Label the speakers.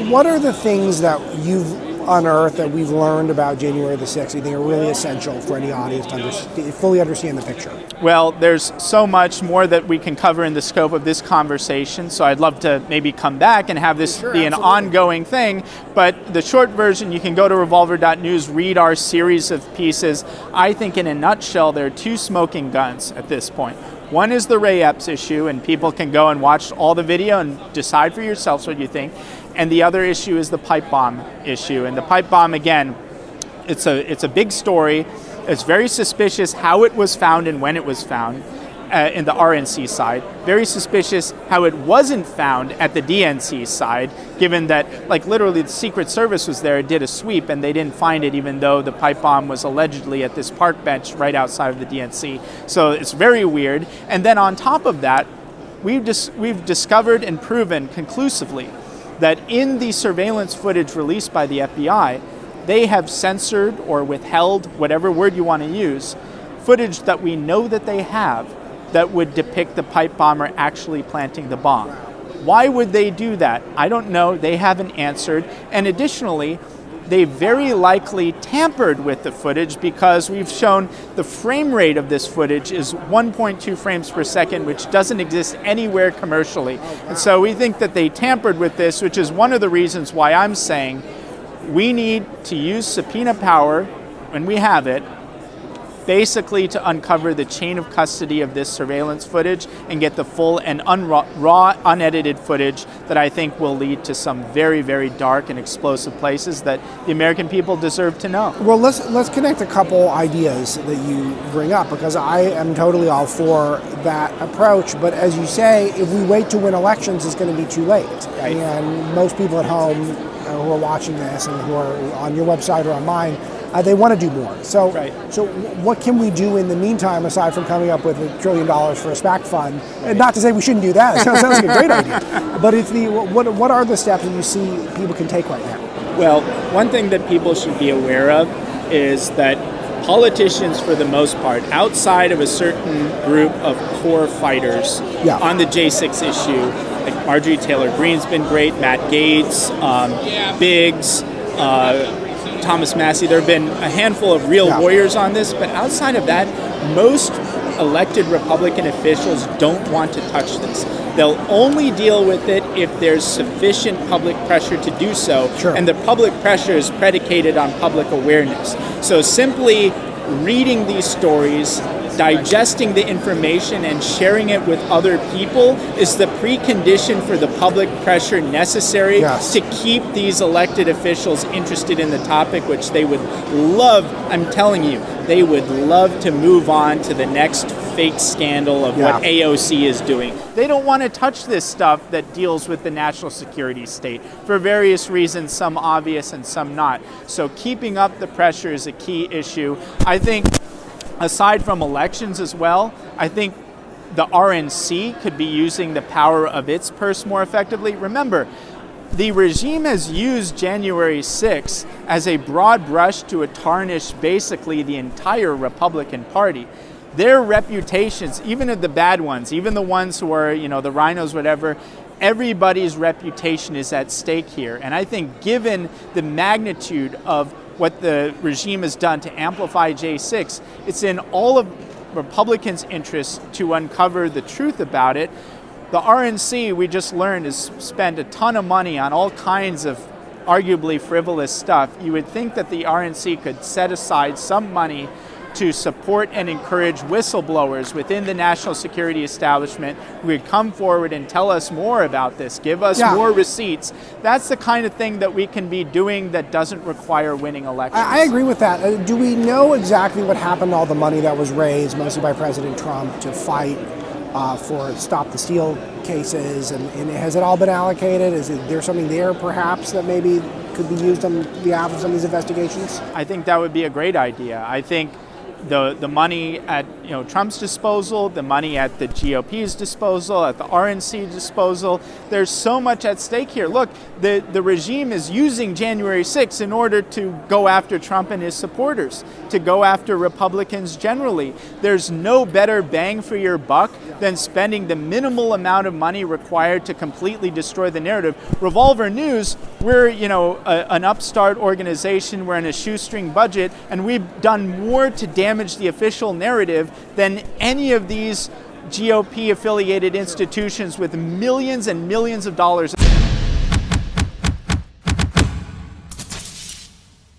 Speaker 1: what are the things that you've unearthed that we've learned about January the 6th you think are really essential for any audience to fully understand the picture?
Speaker 2: Well, there's so much more that we can cover in the scope of this conversation, so I'd love to maybe come back and have this be an ongoing thing. But the short version, you can go to revolver.news, read our series of pieces. I think in a nutshell, there are two smoking guns at this point. One is the Ray Epps issue, and people can go and watch all the video and decide for yourselves what you think. And the other issue is the pipe bomb issue. And the pipe bomb, again, it's a big story. It's very suspicious how it was found and when it was found in the RNC side. Very suspicious how it wasn't found at the DNC side, given that, like, literally the Secret Service was there, did a sweep, and they didn't find it, even though the pipe bomb was allegedly at this park bench right outside of the DNC. So it's very weird. And then on top of that, we've discovered and proven conclusively that in the surveillance footage released by the FBI, they have censored or withheld, whatever word you want to use, footage that we know that they have that would depict the pipe bomber actually planting the bomb. Why would they do that? I don't know. They haven't answered. And additionally, they very likely tampered with the footage, because we've shown the frame rate of this footage is 1.2 frames per second, which doesn't exist anywhere commercially. And so we think that they tampered with this, which is one of the reasons why I'm saying we need to use subpoena power when we have it, basically to uncover the chain of custody of this surveillance footage and get the full and raw, unedited footage that I think will lead to some very, very dark and explosive places that the American people deserve to know.
Speaker 1: Well, let's connect a couple ideas that you bring up, because I am totally all for that approach. But as you say, if we wait to win elections, it's going to be too late.
Speaker 2: Right.
Speaker 1: And most people at home who are watching this and who are on your website or on mine, they want to do more. So, So what can we do in the meantime, aside from coming up with $1 trillion for a SPAC fund? And not to say we shouldn't do that. It sounds like a great idea. But it's what are the steps that you see people can take right now?
Speaker 2: Well, one thing that people should be aware of is that politicians, for the most part, outside of a certain group of core fighters on the J6 issue, like Marjorie Taylor Greene's been great, Matt Gaetz, Biggs, Thomas Massey. There have been a handful of real warriors on this, but outside of that, most elected Republican officials don't want to touch this. They'll only deal with it if there's sufficient public pressure to do so, and the public pressure is predicated on public awareness. So simply reading these stories, digesting the information, and sharing it with other people is the precondition for the public pressure necessary to keep these elected officials interested in the topic, which they would love, I'm telling you, they would love to move on to the next fake scandal of what AOC is doing. They don't want to touch this stuff that deals with the national security state for various reasons, some obvious and some not. So keeping up the pressure is a key issue. I think aside from elections as well, I think the RNC could be using the power of its purse more effectively. Remember, the regime has used January 6th as a broad brush to tarnish basically the entire Republican Party. Their reputations, even of the bad ones, even the ones who are, the rhinos, whatever, everybody's reputation is at stake here. And I think given the magnitude of what the regime has done to amplify J6, it's in all of Republicans' interests to uncover the truth about it. The RNC, we just learned, has spent a ton of money on all kinds of arguably frivolous stuff. You would think that the RNC could set aside some money to support and encourage whistleblowers within the national security establishment who would come forward and tell us more about this, give us more receipts. That's the kind of thing that we can be doing that doesn't require winning elections.
Speaker 1: I agree with that. Do we know exactly what happened to all the money that was raised, mostly by President Trump, to fight for Stop the Steal cases? And has it all been allocated? Is there something there, perhaps, that maybe could be used on behalf of some of these investigations?
Speaker 2: I think that would be a great idea. I think the money at Trump's disposal, the money at the GOP's disposal, at the RNC disposal. There's so much at stake here. Look, the regime is using January 6th in order to go after Trump and his supporters, to go after Republicans generally. There's no better bang for your buck than spending the minimal amount of money required to completely destroy the narrative. Revolver News, we're an upstart organization, we're in a shoestring budget, and we've done more to damage the official narrative than any of these GOP affiliated institutions with millions and millions of dollars.